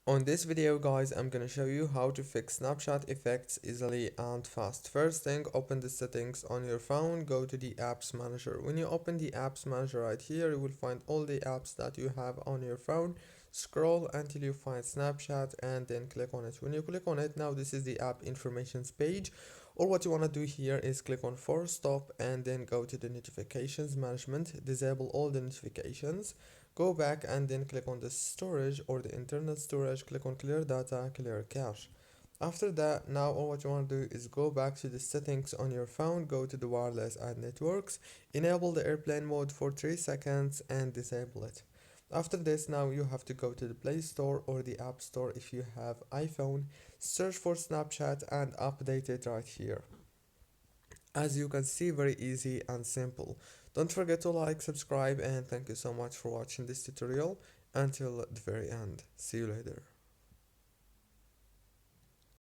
On this video guys, I'm gonna show you how to fix Snapchat effects easily and fast. First thing, open the settings on your phone, go to the apps manager. When you open the apps manager right here, you will find all the apps that you have on your phone. Scroll until you find Snapchat and then click on it. When you click on it, now this is the app informations page. Or what you want to do here is click on force stop and then go to the notifications management, disable all the notifications. Go back and then click on the storage or the internal storage, click on clear data, clear cache. After that, now all what you want to do is go back to the settings on your phone, go to the wireless and networks, enable the airplane mode for 3 seconds and disable it. After this, now you have to go to the Play Store or the App Store if you have iPhone, search for Snapchat and update it right here. As you can see, very easy and simple. Don't forget to like, subscribe, and thank you so much for watching this tutorial until the very end. See you later.